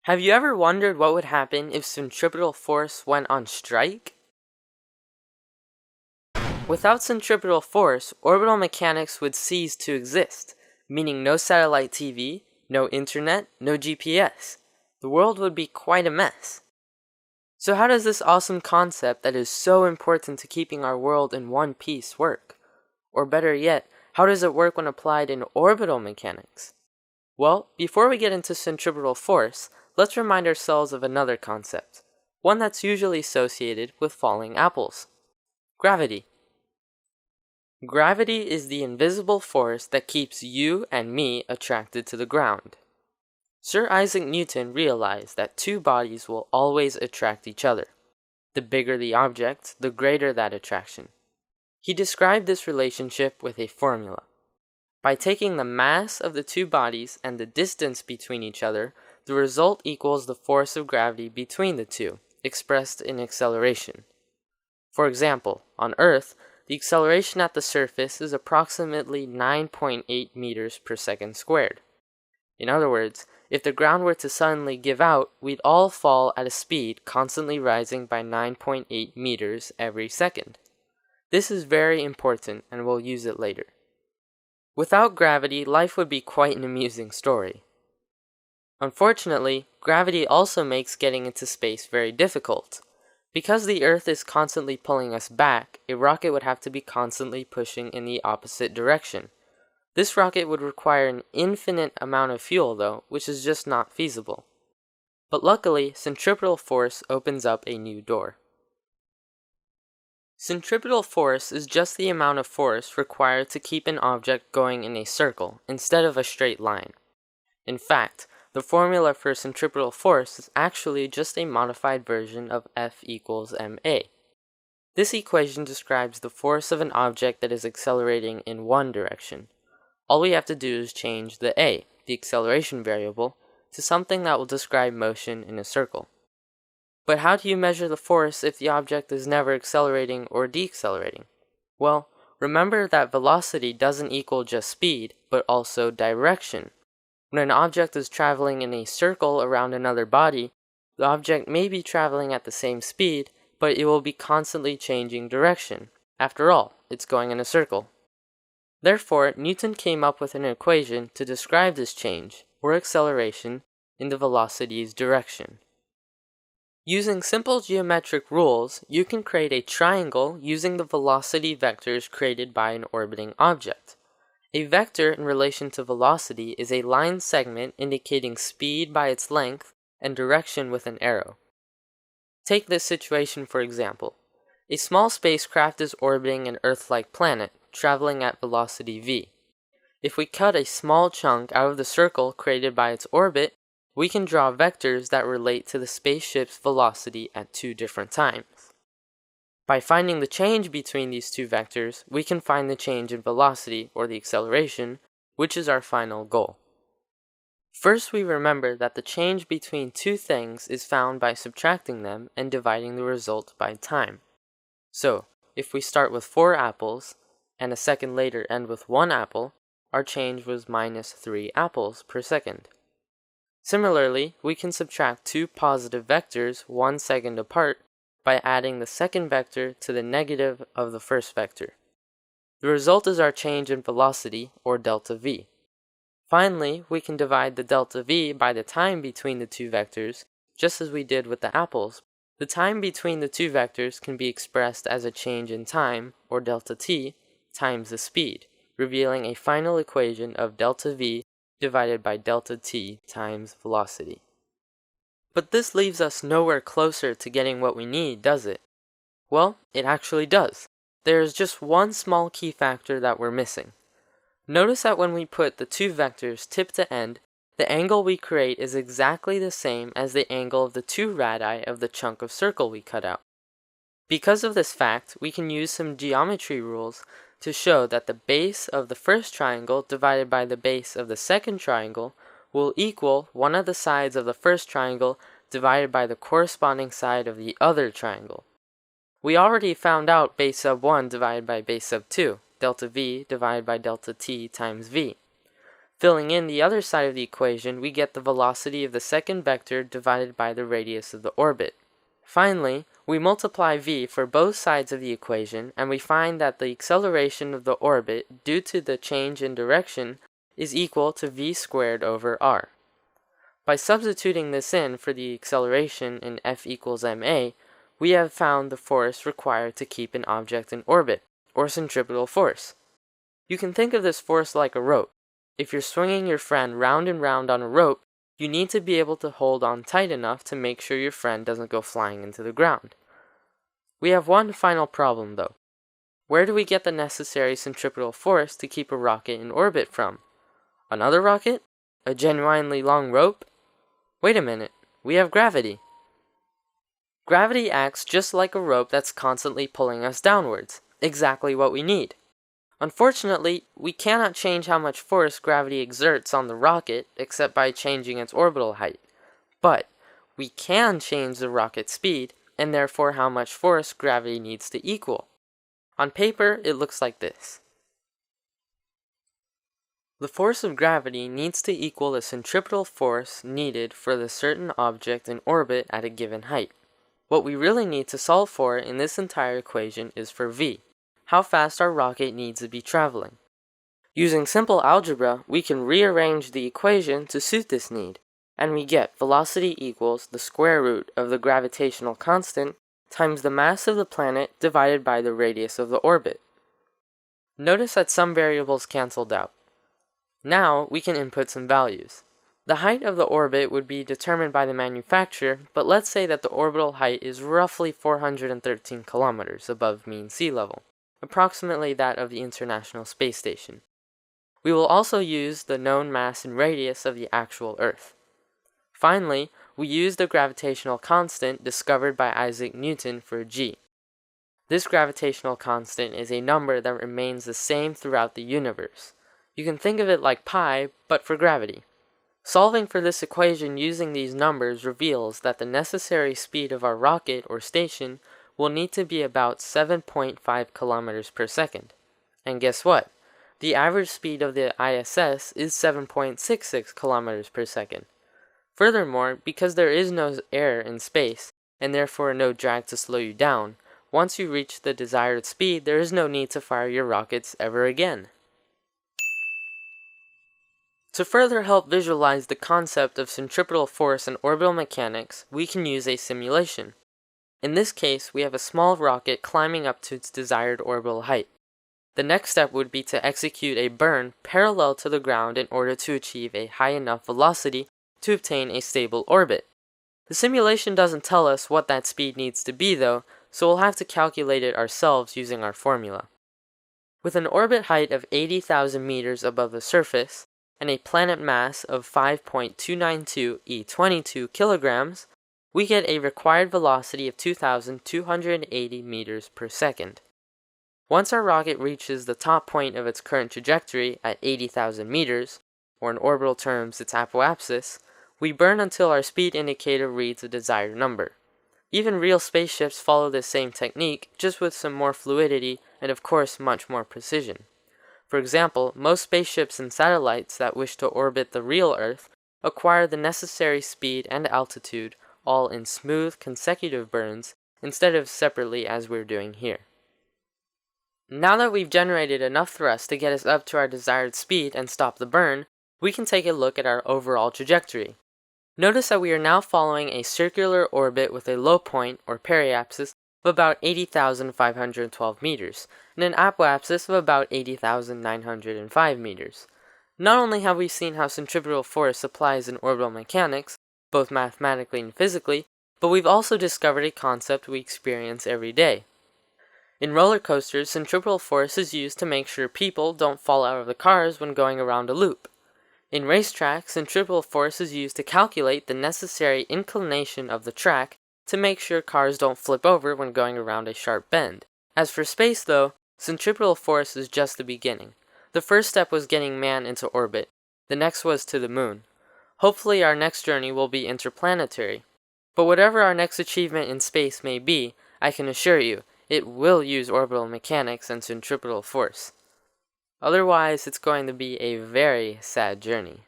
Have you ever wondered what would happen if centripetal force went on strike? Without centripetal force, orbital mechanics would cease to exist, meaning no satellite TV, no internet, no GPS. The world would be quite a mess. So how does this awesome concept that is so important to keeping our world in one piece work? Or better yet, how does it work when applied in orbital mechanics? Well, before we get into centripetal force, let's remind ourselves of another concept, one that's usually associated with falling apples. Gravity. Gravity is the invisible force that keeps you and me attracted to the ground. Sir Isaac Newton realized that two bodies will always attract each other. The bigger the object, the greater that attraction. He described this relationship with a formula. By taking the mass of the two bodies and the distance between each other, the result equals the force of gravity between the two, expressed in acceleration. For example, on Earth, the acceleration at the surface is approximately 9.8 meters per second squared. In other words, if the ground were to suddenly give out, we'd all fall at a speed constantly rising by 9.8 meters every second. This is very important, and we'll use it later. Without gravity, life would be quite an amusing story. Unfortunately, gravity also makes getting into space very difficult. Because the Earth is constantly pulling us back, a rocket would have to be constantly pushing in the opposite direction. This rocket would require an infinite amount of fuel though, which is just not feasible. But luckily, centripetal force opens up a new door. Centripetal force is just the amount of force required to keep an object going in a circle instead of a straight line. In fact, the formula for centripetal force is actually just a modified version of F equals ma. This equation describes the force of an object that is accelerating in one direction. All we have to do is change the a, the acceleration variable, to something that will describe motion in a circle. But how do you measure the force if the object is never accelerating or decelerating? Well, remember that velocity doesn't equal just speed, but also direction. When an object is traveling in a circle around another body, the object may be traveling at the same speed, but it will be constantly changing direction. After all, it's going in a circle. Therefore, Newton came up with an equation to describe this change, or acceleration, in the velocity's direction. Using simple geometric rules, you can create a triangle using the velocity vectors created by an orbiting object. A vector in relation to velocity is a line segment indicating speed by its length and direction with an arrow. Take this situation for example. A small spacecraft is orbiting an Earth-like planet, traveling at velocity v. If we cut a small chunk out of the circle created by its orbit, we can draw vectors that relate to the spaceship's velocity at two different times. By finding the change between these two vectors, we can find the change in velocity, or the acceleration, which is our final goal. First, we remember that the change between two things is found by subtracting them and dividing the result by time. So, if we start with 4 apples, and a second later end with 1 apple, our change was minus 3 apples per second. Similarly, we can subtract two positive vectors 1 second apart by adding the second vector to the negative of the first vector. The result is our change in velocity, or delta v. Finally, we can divide the delta v by the time between the two vectors, just as we did with the apples. The time between the two vectors can be expressed as a change in time, or delta t, times the speed, revealing a final equation of delta v divided by delta t times velocity. But this leaves us nowhere closer to getting what we need, does it? Well, it actually does. There is just one small key factor that we're missing. Notice that when we put the two vectors tip to end, the angle we create is exactly the same as the angle of the two radii of the chunk of circle we cut out. Because of this fact, we can use some geometry rules to show that the base of the first triangle divided by the base of the second triangle will equal one of the sides of the first triangle divided by the corresponding side of the other triangle. We already found out base sub 1 divided by base sub 2, delta v divided by delta t times v. Filling in the other side of the equation, we get the velocity of the second vector divided by the radius of the orbit. Finally, we multiply v for both sides of the equation, and we find that the acceleration of the orbit due to the change in direction is equal to v squared over r. By substituting this in for the acceleration in F equals ma, we have found the force required to keep an object in orbit, or centripetal force. You can think of this force like a rope. If you're swinging your friend round and round on a rope, you need to be able to hold on tight enough to make sure your friend doesn't go flying into the ground. We have one final problem though. Where do we get the necessary centripetal force to keep a rocket in orbit from? Another rocket? A genuinely long rope? Wait a minute, we have gravity. Gravity acts just like a rope that's constantly pulling us downwards, exactly what we need. Unfortunately, we cannot change how much force gravity exerts on the rocket except by changing its orbital height. But we can change the rocket's speed, and therefore how much force gravity needs to equal. On paper, it looks like this. The force of gravity needs to equal the centripetal force needed for the certain object in orbit at a given height. What we really need to solve for in this entire equation is for v, how fast our rocket needs to be traveling. Using simple algebra, we can rearrange the equation to suit this need, and we get velocity equals the square root of the gravitational constant times the mass of the planet divided by the radius of the orbit. Notice that some variables canceled out. Now we can input some values. The height of the orbit would be determined by the manufacturer, but let's say that the orbital height is roughly 413 kilometers above mean sea level, approximately that of the International Space Station. We will also use the known mass and radius of the actual Earth. Finally, we use the gravitational constant discovered by Isaac Newton for g. This gravitational constant is a number that remains the same throughout the universe. You can think of it like pi, but for gravity. Solving for this equation using these numbers reveals that the necessary speed of our rocket or station will need to be about 7.5 kilometers per second. And guess what? The average speed of the ISS is 7.66 kilometers per second. Furthermore, because there is no air in space, and therefore no drag to slow you down, once you reach the desired speed, there is no need to fire your rockets ever again. To further help visualize the concept of centripetal force and orbital mechanics, we can use a simulation. In this case, we have a small rocket climbing up to its desired orbital height. The next step would be to execute a burn parallel to the ground in order to achieve a high enough velocity to obtain a stable orbit. The simulation doesn't tell us what that speed needs to be though, so we'll have to calculate it ourselves using our formula. With an orbit height of 80,000 meters above the surface, and a planet mass of 5.292 e22 kilograms, we get a required velocity of 2,280 meters per second. Once our rocket reaches the top point of its current trajectory at 80,000 meters, or in orbital terms its apoapsis, we burn until our speed indicator reads the desired number. Even real spaceships follow this same technique, just with some more fluidity and of course much more precision. For example, most spaceships and satellites that wish to orbit the real Earth acquire the necessary speed and altitude all in smooth, consecutive burns instead of separately as we're doing here. Now that we've generated enough thrust to get us up to our desired speed and stop the burn, we can take a look at our overall trajectory. Notice that we are now following a circular orbit with a low point, or periapsis, of about 80,512 meters, and an apoapsis of about 80,905 meters. Not only have we seen how centripetal force applies in orbital mechanics, both mathematically and physically, but we've also discovered a concept we experience every day. In roller coasters, centripetal force is used to make sure people don't fall out of the cars when going around a loop. In racetracks, centripetal force is used to calculate the necessary inclination of the track to make sure cars don't flip over when going around a sharp bend. As for space though, centripetal force is just the beginning. The first step was getting man into orbit. The next was to the moon. Hopefully our next journey will be interplanetary. But whatever our next achievement in space may be, I can assure you, it will use orbital mechanics and centripetal force. Otherwise, it's going to be a very sad journey.